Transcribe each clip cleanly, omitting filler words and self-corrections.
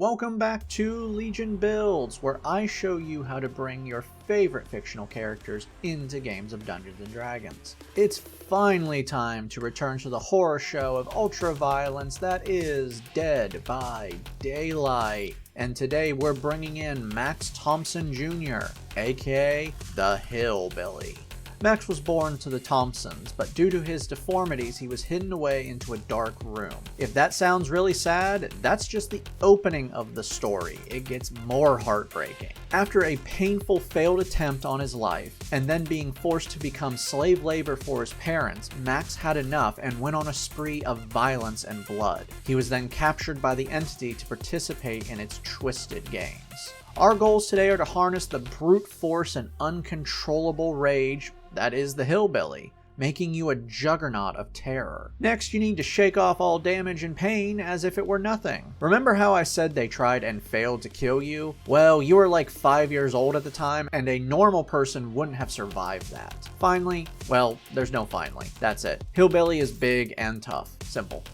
Welcome back to Legion Builds, where I show you how to bring your favorite fictional characters into games of Dungeons & Dragons. It's finally time to return to the horror show of ultra-violence that is Dead by Daylight. And today we're bringing in Max Thompson Jr., aka the Hillbilly. Max was born to the Thompsons, but due to his deformities, he was hidden away into a dark room. If that sounds really sad, that's just the opening of the story. It gets more heartbreaking. After a painful failed attempt on his life, and then being forced to become slave labor for his parents, Max had enough and went on a spree of violence and blood. He was then captured by the entity to participate in its twisted games. Our goals today are to harness the brute force and uncontrollable rage that is the Hillbilly, making you a juggernaut of terror. Next, you need to shake off all damage and pain as if it were nothing. Remember how I said they tried and failed to kill you? Well, you were like 5 years old at the time, and a normal person wouldn't have survived that. Finally, well, there's no finally. That's it. Hillbilly is big and tough. Simple.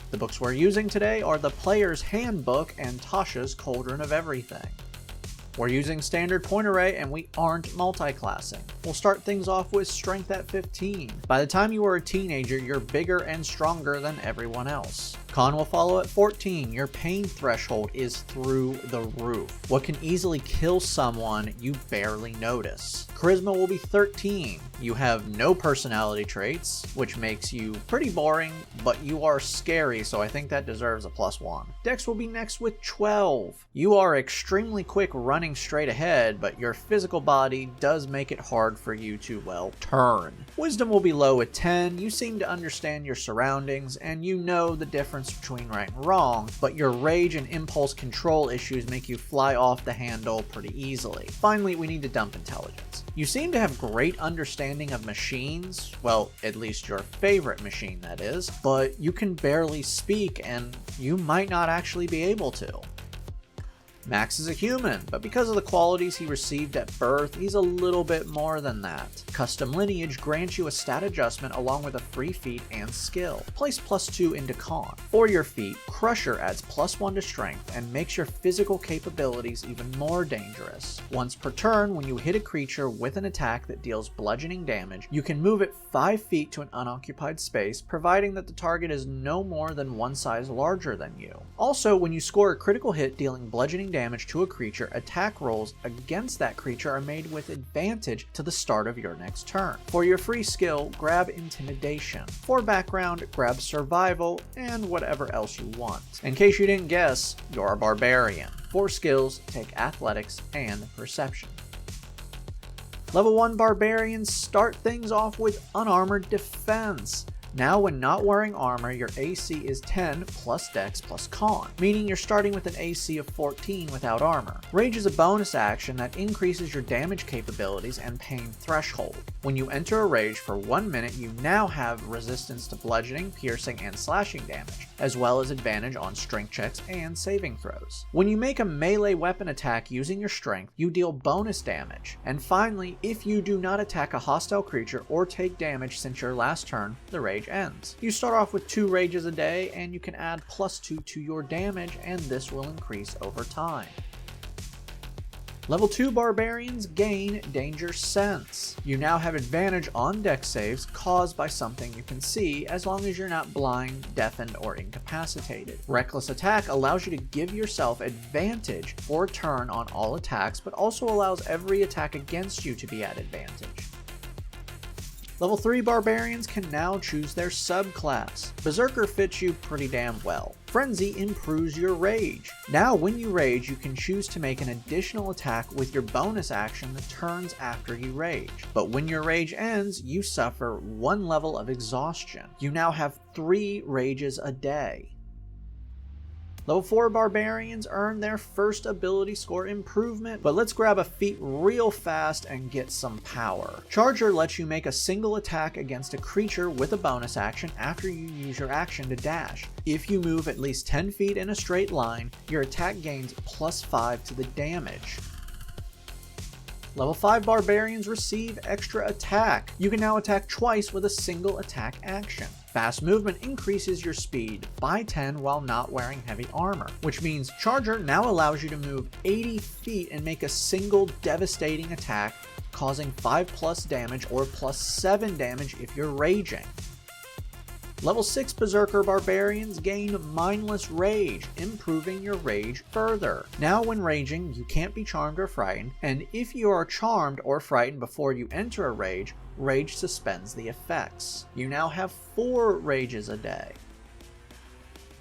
The books we're using today are the Player's Handbook and Tasha's Cauldron of Everything. We're using standard point array and we aren't multi-classing. We'll start things off with strength at 15. By the time you are a teenager, you're bigger and stronger than everyone else. Con will follow at 14. Your pain threshold is through the roof. What can easily kill someone you barely notice. Charisma will be 13. You have no personality traits, which makes you pretty boring, but you are scary, so I think that deserves a +1. Dex will be next with 12. You are extremely quick running straight ahead, but your physical body does make it hard for you to, well, turn. Wisdom will be low at 10. You seem to understand your surroundings, and you know the difference between right and wrong, but your rage and impulse control issues make you fly off the handle pretty easily. Finally, we need to dump intelligence. You seem to have great understanding of machines, well, at least your favorite machine that is, but you can barely speak and you might not actually be able to. Max is a human, but because of the qualities he received at birth, he's a little bit more than that. Custom lineage grants you a stat adjustment along with a free feat and skill. Place +2 into con. For your feat, Crusher adds +1 to strength and makes your physical capabilities even more dangerous. Once per turn, when you hit a creature with an attack that deals bludgeoning damage, you can move it 5 feet to an unoccupied space, providing that the target is no more than one size larger than you. Also, when you score a critical hit dealing bludgeoning damage to a creature, attack rolls against that creature are made with advantage to the start of your next turn. For your free skill, grab Intimidation. For background, grab Survival and whatever else you want. In case you didn't guess, you're a Barbarian. For skills, take Athletics and Perception. Level 1 Barbarians start things off with Unarmored Defense. Now when not wearing armor, your AC is 10 plus Dex plus Con, meaning you're starting with an AC of 14 without armor. Rage is a bonus action that increases your damage capabilities and pain threshold. When you enter a rage for 1 minute, you now have resistance to bludgeoning, piercing, and slashing damage, as well as advantage on strength checks and saving throws. When you make a melee weapon attack using your strength, you deal bonus damage. And finally, if you do not attack a hostile creature or take damage since your last turn, the rage ends. You start off with 2 rages a day, and you can add +2 to your damage, and this will increase over time. Level 2 Barbarians gain Danger Sense. You now have advantage on dex saves caused by something you can see, as long as you're not blind, deafened, or incapacitated. Reckless Attack allows you to give yourself advantage for a turn on all attacks, but also allows every attack against you to be at advantage. Level 3 Barbarians can now choose their subclass. Berserker fits you pretty damn well. Frenzy improves your rage. Now when you rage, you can choose to make an additional attack with your bonus action the turns after you rage. But when your rage ends, you suffer 1 level of exhaustion. You now have 3 rages a day. Level 4 Barbarians earn their first ability score improvement, but let's grab a feat real fast and get some power. Charger lets you make a single attack against a creature with a bonus action after you use your action to dash. If you move at least 10 feet in a straight line, your attack gains +5 to the damage. Level 5 Barbarians receive extra attack. You can now attack twice with a single attack action. Fast movement increases your speed by 10 while not wearing heavy armor, which means Charger now allows you to move 80 feet and make a single devastating attack, causing 5+ damage or +7 damage if you're raging. Level 6 Berserker Barbarians gain Mindless Rage, improving your rage further. Now when raging, you can't be charmed or frightened, and if you are charmed or frightened before you enter a rage, rage suspends the effects. You now have 4 rages a day.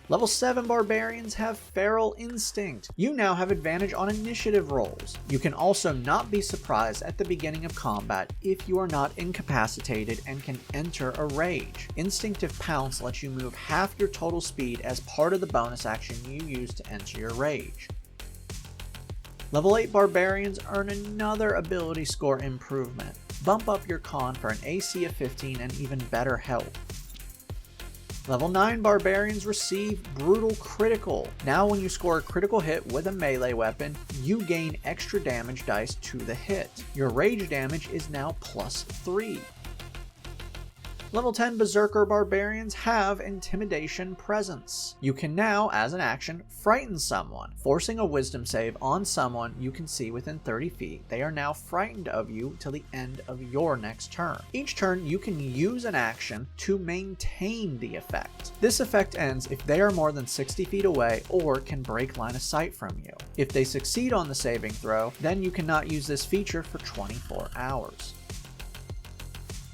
Level 7 Barbarians have Feral Instinct. You now have advantage on initiative rolls. You can also not be surprised at the beginning of combat if you are not incapacitated and can enter a rage. Instinctive Pounce lets you move half your total speed as part of the bonus action you use to enter your rage. Level 8 Barbarians earn another ability score improvement. Bump up your con for an AC of 15 and even better health. Level 9 Barbarians receive Brutal Critical. Now when you score a critical hit with a melee weapon, you gain extra damage dice to the hit. Your rage damage is now +3. Level 10 Berserker Barbarians have Intimidation Presence. You can now, as an action, frighten someone, forcing a wisdom save on someone you can see within 30 feet. They are now frightened of you till the end of your next turn. Each turn you can use an action to maintain the effect. This effect ends if they are more than 60 feet away or can break line of sight from you. If they succeed on the saving throw, then you cannot use this feature for 24 hours.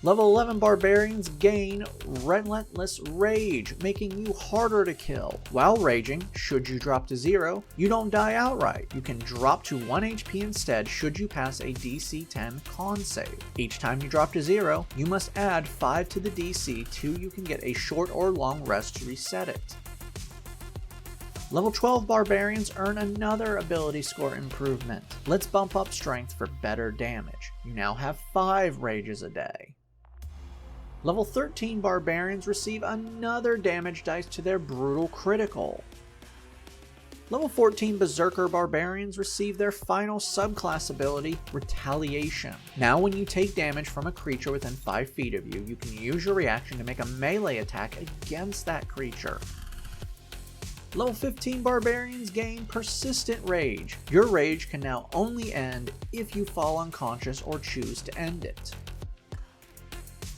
Level 11 Barbarians gain Relentless Rage, making you harder to kill. While raging, should you drop to 0, you don't die outright. You can drop to 1 HP instead should you pass a DC 10 con save. Each time you drop to 0, you must add 5 to the DC till you can get a short or long rest to reset it. Level 12 Barbarians earn another ability score improvement. Let's bump up strength for better damage. You now have 5 rages a day. Level 13 Barbarians receive another damage dice to their Brutal Critical. Level 14 Berserker Barbarians receive their final subclass ability, Retaliation. Now when you take damage from a creature within 5 feet of you, you can use your reaction to make a melee attack against that creature. Level 15 Barbarians gain Persistent Rage. Your rage can now only end if you fall unconscious or choose to end it.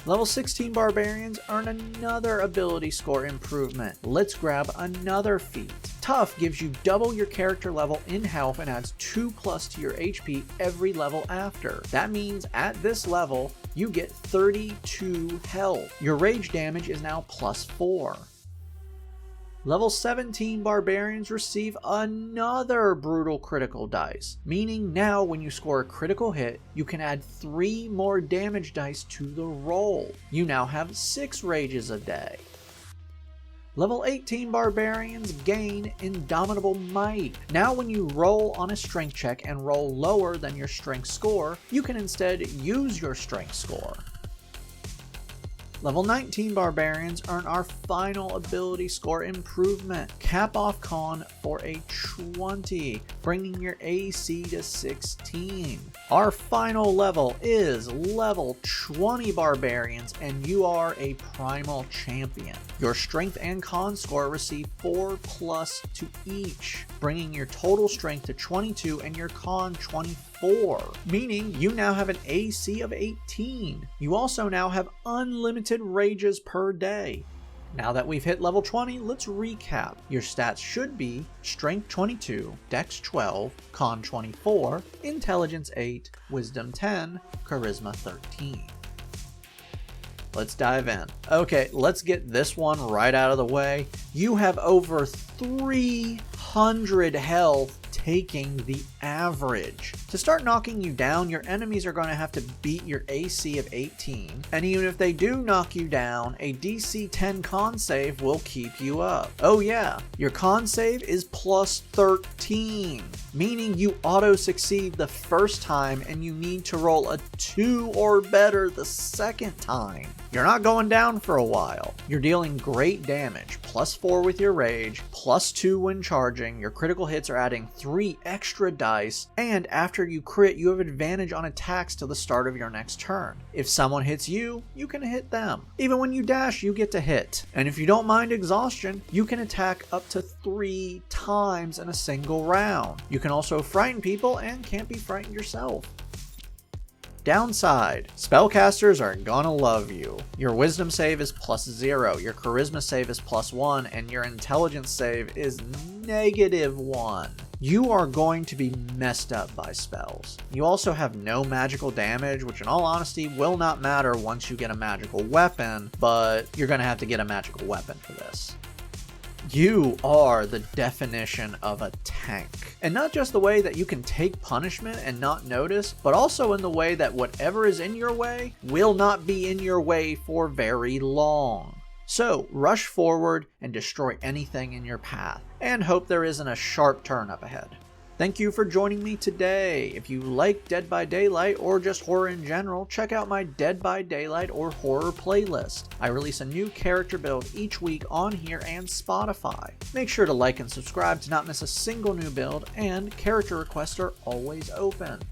Level 16 Barbarians earn another ability score improvement. Let's grab another feat. Tough gives you double your character level in health and adds 2+ to your HP every level after. That means at this level, you get 32 health. Your rage damage is now +4. Level 17 Barbarians receive another Brutal Critical dice, meaning now when you score a critical hit, you can add 3 more damage dice to the roll. You now have 6 rages a day. Level 18 Barbarians gain Indomitable Might. Now when you roll on a strength check and roll lower than your strength score, you can instead use your strength score. Level 19 Barbarians earn our final ability score improvement, Cap Off Con for a 20, bringing your AC to 16. Our final level is level 20 Barbarians, and you are a Primal Champion. Your Strength and Con score receive 4+ to each, bringing your total strength to 22 and your Con 24, meaning you now have an AC of 18. You also now have unlimited rages per day. Now that we've hit level 20, let's recap. Your stats should be Strength 22, Dex 12, Con 24, Intelligence 8, Wisdom 10, Charisma 13. Let's dive in. Okay, let's get this one right out of the way. You have over 300 health taking the average. To start knocking you down, your enemies are going to have to beat your AC of 18, and even if they do knock you down, a DC 10 con save will keep you up. Oh yeah, your con save is +13, meaning you auto succeed the first time and you need to roll a 2 or better the second time. You're not going down for a while. You're dealing great damage, +4 with your rage, +2 when charging, your critical hits are adding 3 extra dice, and after you crit you have advantage on attacks till the start of your next turn. If someone hits you, you can hit them. Even when you dash, you get to hit. And if you don't mind exhaustion, you can attack up to 3 times in a single round. You can also frighten people and can't be frightened yourself. Downside, spellcasters are gonna love you. Your wisdom save is +0, your charisma save is +1, and your intelligence save is -1. You are going to be messed up by spells. You also have no magical damage, which in all honesty will not matter once you get a magical weapon, but you're gonna have to get a magical weapon for this. You are the definition of a tank. And not just the way that you can take punishment and not notice, but also in the way that whatever is in your way will not be in your way for very long. So rush forward and destroy anything in your path, and hope there isn't a sharp turn up ahead. Thank you for joining me today. If you like Dead by Daylight or just horror in general, check out my Dead by Daylight or horror playlist. I release a new character build each week on here and Spotify. Make sure to like and subscribe to not miss a single new build, and character requests are always open.